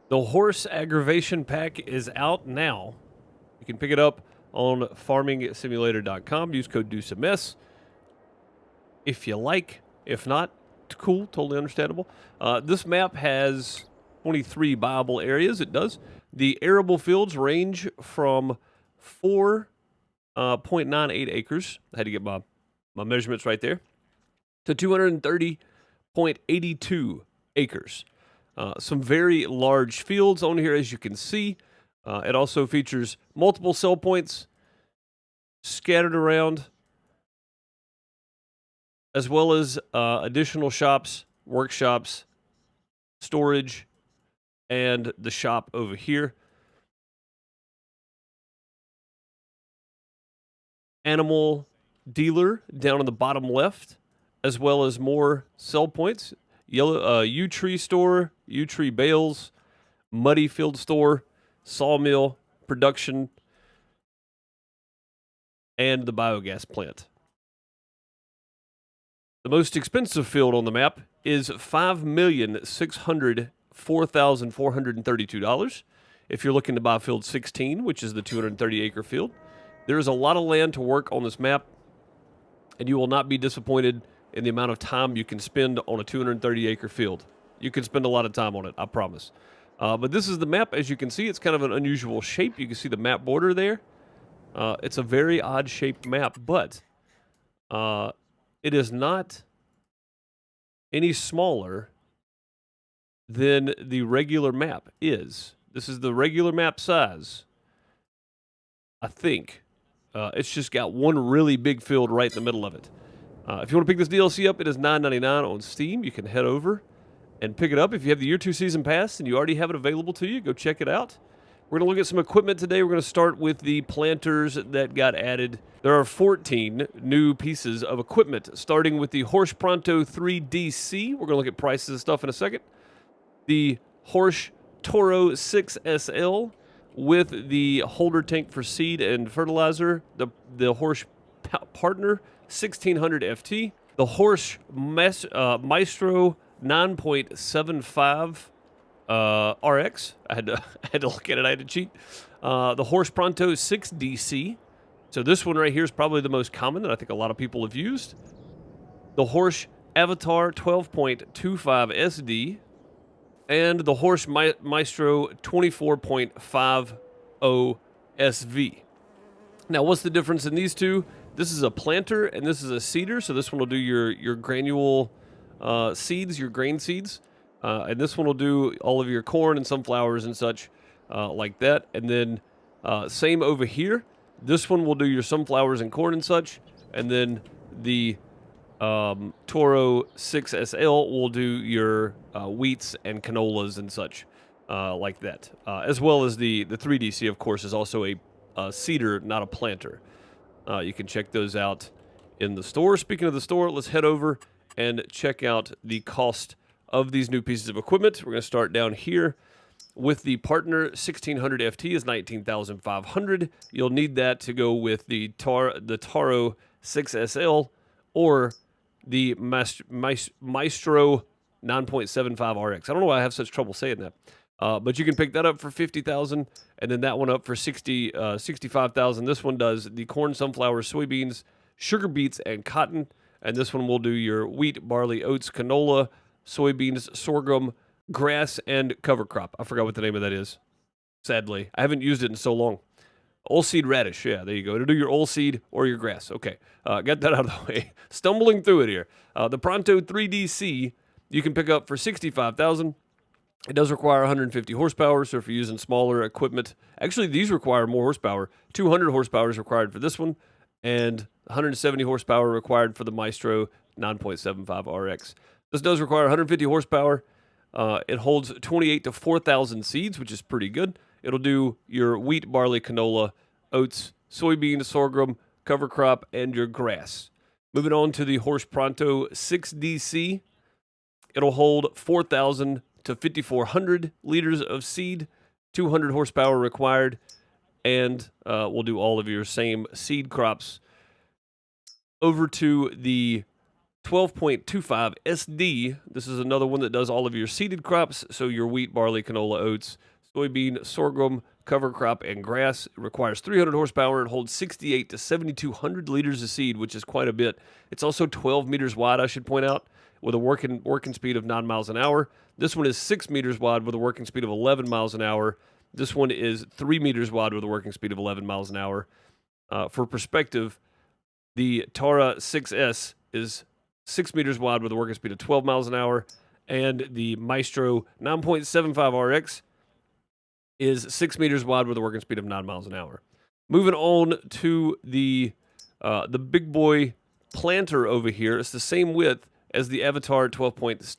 The HORSCH AgroVation Pack is out now. You can pick it up on farmingsimulator.com. Use code DEUCEMS if you like. If not, cool, totally understandable. This map has 23 buyable areas. It does. The arable fields range from 4.98 acres. I had to get my measurements right there, to 230.82 acres. Some very large fields on here, as you can see. It also features multiple sell points scattered around, as well as additional shops, workshops, storage, and the shop over here. Animal dealer down on the bottom left, as well as more sell points. Yellow U-tree store, U-tree bales, muddy field store, sawmill, production, and the biogas plant. The most expensive field on the map is $5,604,432. If you're looking to buy field 16, which is the 230-acre field, there is a lot of land to work on this map, and you will not be disappointed in the amount of time you can spend on a 230-acre field. You can spend a lot of time on it, I promise. But this is the map. As you can see, it's kind of an unusual shape. You can see the map border there. It's a very odd-shaped map, but it is not any smaller than the regular map is. This is the regular map size, I think. It's just got one really big field right in the middle of it. If you want to pick this DLC up, it is $9.99 on Steam. You can head over and pick it up. If you have the Year 2 Season Pass and you already have it available to you, go check it out. We're going to look at some equipment today. We're going to start with the planters that got added. There are 14 new pieces of equipment, starting with the HORSCH Pronto 3DC. We're going to look at prices and stuff in a second. The HORSCH Toro 6SL with the holder tank for seed and fertilizer. The HORSCH Partner 1600 FT. The HORSCH Maestro 9.75 RX. I had to look at it. I had to cheat. The HORSCH Pronto 6DC. So this one right here is probably the most common that I think a lot of people have used. The HORSCH Avatar 12.25 SD. And the HORSCH Maestro 24.50 SV. Now, what's the difference in these two? This is a planter and this is a seeder. So this one will do your granule seeds, your grain seeds. And this one will do all of your corn and sunflowers and such like that. And then same over here. This one will do your sunflowers and corn and such. And then the Toro 6SL will do your wheats and canolas and such like that. As well as the 3DC, of course, is also a seeder, not a planter. You can check those out in the store. Speaking of the store, let's head over and check out the cost of these new pieces of equipment. We're going to start down here with the Partner 1600 FT is $19,500. You'll need that to go with the Toro 6SL or the Maestro 9.75 RX. I don't know why I have such trouble saying that. But you can pick that up for $50,000, and then that one up for $65,000. This one does the corn, sunflower, soybeans, sugar beets, and cotton. And this one will do your wheat, barley, oats, canola, soybeans, sorghum, grass, and cover crop. I forgot what the name of that is, sadly. I haven't used it in so long. Oilseed radish. Yeah, there you go. It'll do your oilseed or your grass. Okay, got that out of the way. Stumbling through it here. The Pronto 3DC you can pick up for $65,000. It does require 150 horsepower, so if you're using smaller equipment, actually these require more horsepower. 200 horsepower is required for this one, and 170 horsepower required for the Maestro 9.75 RX. This does require 150 horsepower. It holds 28 to 4,000 seeds, which is pretty good. It'll do your wheat, barley, canola, oats, soybeans, sorghum, cover crop, and your grass. Moving on to the HORSCH Pronto 6DC. It'll hold 4,000 to 5,400 liters of seed, 200 horsepower required, and we'll do all of your same seed crops. Over to the 12.25 SD. This is another one that does all of your seeded crops, so your wheat, barley, canola, oats, soybean, sorghum, cover crop, and grass. It requires 300 horsepower and holds 68 to 7,200 liters of seed, which is quite a bit. It's also 12 meters wide, I should point out, with a working speed of 9 miles an hour. This one is 6 meters wide with a working speed of 11 miles an hour. This one is 3 meters wide with a working speed of 11 miles an hour. For perspective, the Tara 6S is 6 meters wide with a working speed of 12 miles an hour, and the Maestro 9.75 RX is 6 meters wide with a working speed of 9 miles an hour. Moving on to the big boy planter over here. It's the same width as the Avatar 12.25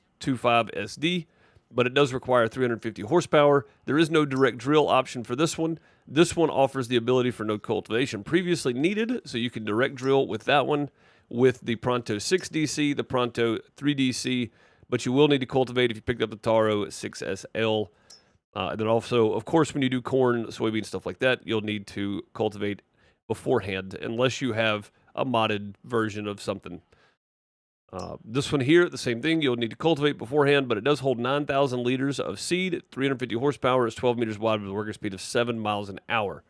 SD, but it does require 350 horsepower. There is no direct drill option for this one. This one offers the ability for no cultivation previously needed, so you can direct drill with that one, with the Pronto 6DC, the Pronto 3DC, but you will need to cultivate if you picked up the Taro 6SL. And then also, of course, when you do corn, soybean, stuff like that, you'll need to cultivate beforehand, unless you have a modded version of something. This one here, the same thing. You'll need to cultivate beforehand, but it does hold 9,000 liters of seed, 350 horsepower, is 12 meters wide with a working speed of 7 miles an hour.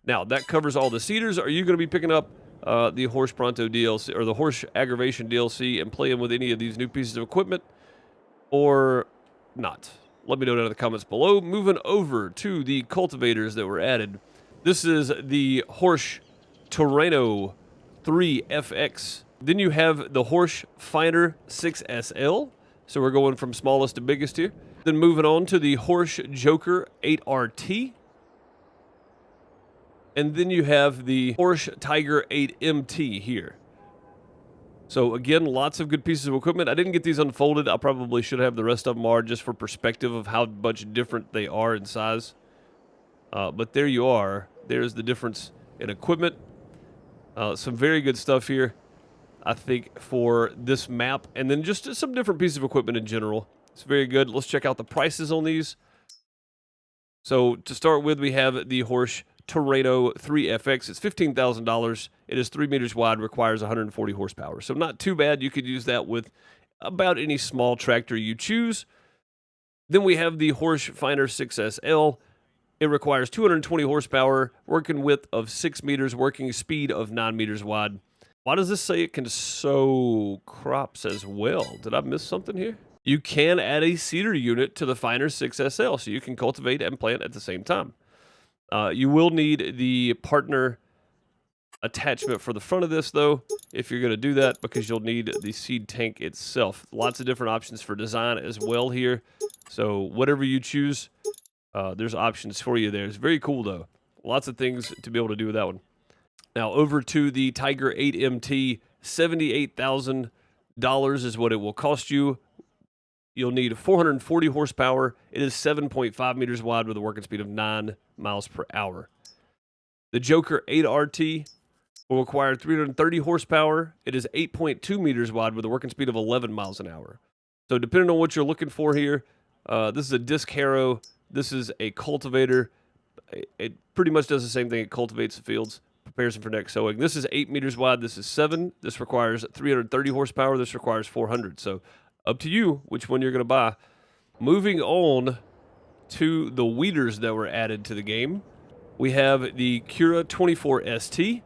Now, that covers all the seeders. Are you going to be picking up the HORSCH Pronto DLC or the HORSCH AgroVation DLC and playing with any of these new pieces of equipment, or not? Let me know down in the comments below. Moving over to the cultivators that were added. This is the HORSCH Terreno 3FX. Then you have the HORSCH Finer 6SL. So we're going from smallest to biggest here. Then moving on to the HORSCH Joker 8RT. And then you have the HORSCH Tiger 8MT here. So again, lots of good pieces of equipment. I didn't get these unfolded. I probably should have. The rest of them are, just for perspective of how much different they are in size. But there you are. There's the difference in equipment. Some very good stuff here, I think, for this map. And then just some different pieces of equipment in general. It's very good. Let's check out the prices on these. So to start with, we have the HORSCH Terreno 3FX. It's $15,000. It is 3 meters wide, requires 140 horsepower. So not too bad. You could use that with about any small tractor you choose. Then we have the HORSCH Finer 6SL. It requires 220 horsepower, working width of 6 meters, working speed of 9 meters wide. Why does this say it can sow crops as well? Did I miss something here? You can add a seeder unit to the Finer 6SL, so you can cultivate and plant at the same time. You will need the partner attachment for the front of this, though, if you're going to do that, because you'll need the seed tank itself. Lots of different options for design as well here. So whatever you choose, there's options for you there. It's very cool, though. Lots of things to be able to do with that one. Now, over to the Tiger 8MT, $78,000 is what it will cost you. You'll need 440 horsepower. It is 7.5 meters wide with a working speed of 9 miles per hour. The Joker 8RT will require 330 horsepower. It is 8.2 meters wide with a working speed of 11 miles an hour. So depending on what you're looking for here, this is a disc harrow. This is a cultivator. It pretty much does the same thing. It cultivates the fields, prepares them for next sowing. This is 8 meters wide. This is 7. This requires 330 horsepower. This requires 400. So up to you which one you're going to buy. Moving on to the weeders that were added to the game, we have the Cura 24 ST,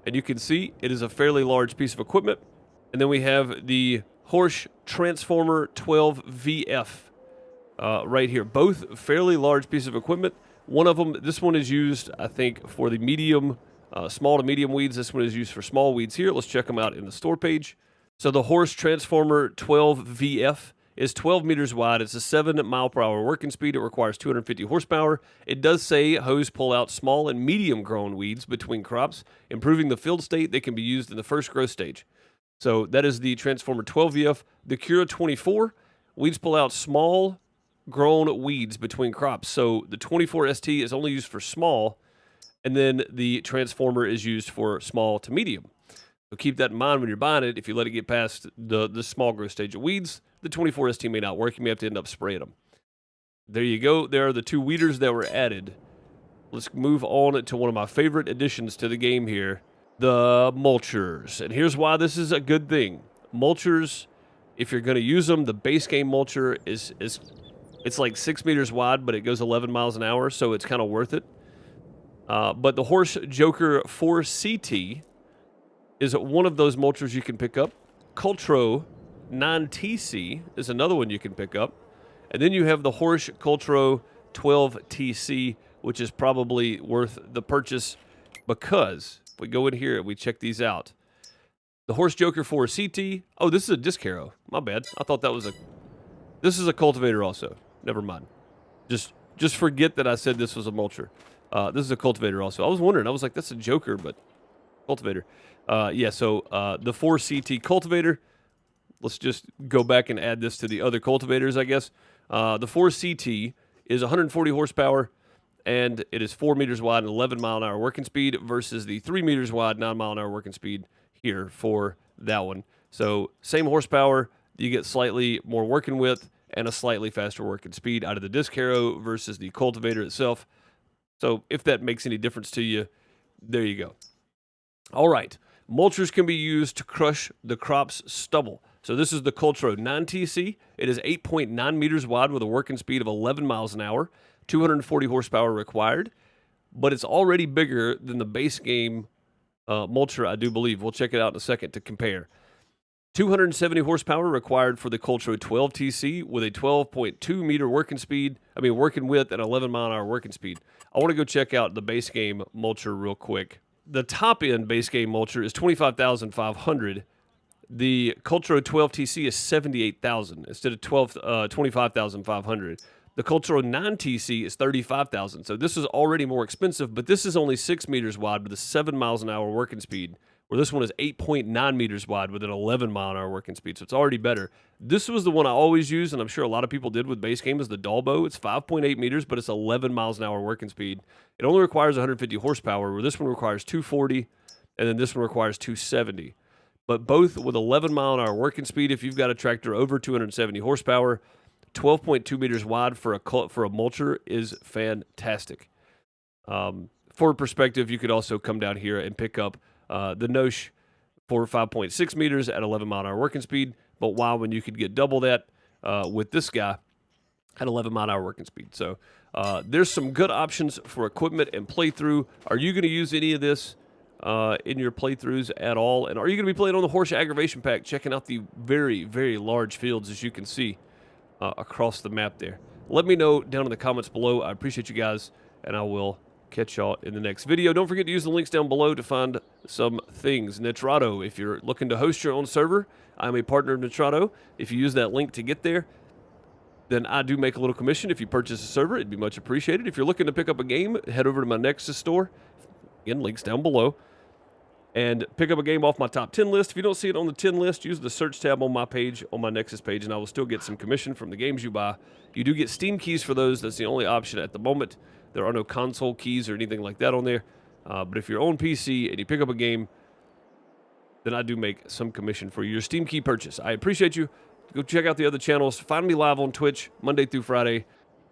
and you can see it is a fairly large piece of equipment. And then we have the HORSCH Transformer 12 VF right here. Both fairly large pieces of equipment. One of them, this one is used, I think, for the medium, small to medium weeds. This one is used for small weeds here. Let's check them out in the store page. So the HORSCH Transformer 12 VF is 12 meters wide. It's a 7 mile per hour working speed. It requires 250 horsepower. It does say hose pull out small and medium grown weeds between crops, improving the field state. They can be used in the first growth stage. So that is the Transformer 12 VF. The Cura 24, weeds pull out small grown weeds between crops. So the 24 ST is only used for small, and then the Transformer is used for small to medium. So keep that in mind when you're buying it. If you let it get past the small growth stage of weeds, the 24 ST may not work. You may have to end up spraying them. There you go. There are the two weeders that were added. Let's move on to one of my favorite additions to the game here. The mulchers. And here's why this is a good thing. Mulchers, if you're going to use them, the base game mulcher is it's like 6 meters wide, but it goes 11 miles an hour, so it's kind of worth it. But the HORSCH Joker 4CT is one of those mulchers you can pick up. Cultro 9TC is another one you can pick up. And then you have the HORSCH Cultro 12TC, which is probably worth the purchase because if we go in here and we check these out. The HORSCH Joker 4CT. Oh, this is a disc harrow. My bad. I thought that was a... This is a cultivator also. Never mind. Just forget that I said this was a mulcher. This is a cultivator also. I was wondering. I was like, that's a Joker, but cultivator. Yeah, so the 4CT cultivator. Let's just go back and add this to the other cultivators, I guess. The 4CT is 140 horsepower, and it is 4 meters wide and 11 mile an hour working speed versus the 3 meters wide, 9 mile an hour working speed here for that one. So same horsepower, you get slightly more working width and a slightly faster working speed out of the disc harrow versus the cultivator itself. So if that makes any difference to you, there you go. All right, mulchers can be used to crush the crop's stubble. So this is the Cultro 9TC. It is 8.9 meters wide with a working speed of 11 miles an hour, 240 horsepower required, but it's already bigger than the base game mulcher, I do believe. We'll check it out in a second to compare. 270 horsepower required for the Cultro 12TC with a 12.2 meter working width and 11 mile an hour working speed. I want to go check out the base game mulcher real quick. The top end base game mulcher is $25,500. The Cultro 12TC is $78,000 instead of $25,500. The Cultro 9TC is $35,000. So this is already more expensive, but this is only 6 meters wide with a 7 miles an hour working speed, where this one is 8.9 meters wide with an 11 mile an hour working speed. So it's already better. This was the one I always use, and I'm sure a lot of people did with base game, is the Dalbo. It's 5.8 meters, but it's 11 miles an hour working speed. It only requires 150 horsepower, where this one requires 240, and then this one requires 270. But both with 11 mile an hour working speed, if you've got a tractor over 270 horsepower, 12.2 meters wide for a mulcher is fantastic. For perspective, you could also come down here and pick up the Nosh for 5.6 meters at 11 mile an hour working speed. But wow, when you could get double that with this guy at 11 mile an hour working speed. So there's some good options for equipment and playthrough. Are you going to use any of this in your playthroughs at all? And are you going to be playing on the HORSCH AgroVation Pack, checking out the very, very large fields, as you can see across the map there? Let me know down in the comments below. I appreciate you guys, and I will catch y'all in the next video. Don't forget to use the links down below to find some things. Nitrado, if you're looking to host your own server, I'm a partner of Nitrado. If you use that link to get there, then I do make a little commission. If you purchase a server, it'd be much appreciated. If you're looking to pick up a game, head over to my Nexus store. Again, links down below. And pick up a game off my top 10 list. If you don't see it on the 10 list, use the search tab on my page, on my Nexus page, and I will still get some commission from the games you buy. You do get Steam keys for those. That's the only option at the moment. There are no console keys or anything like that on there. But if you're on PC and you pick up a game, then I do make some commission for your Steam key purchase. I appreciate you. Go check out the other channels. Find me live on Twitch Monday through Friday.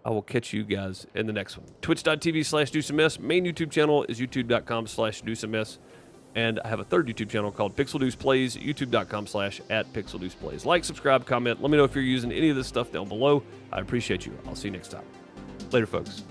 I will catch you guys in the next one. Twitch.tv/DeuceMS. Main YouTube channel is youtube.com/DeuceMS. And I have a third YouTube channel called Pixel Deuce Plays, youtube.com/@PixelDeucePlays. Like, subscribe, comment. Let me know if you're using any of this stuff down below. I appreciate you. I'll see you next time. Later, folks.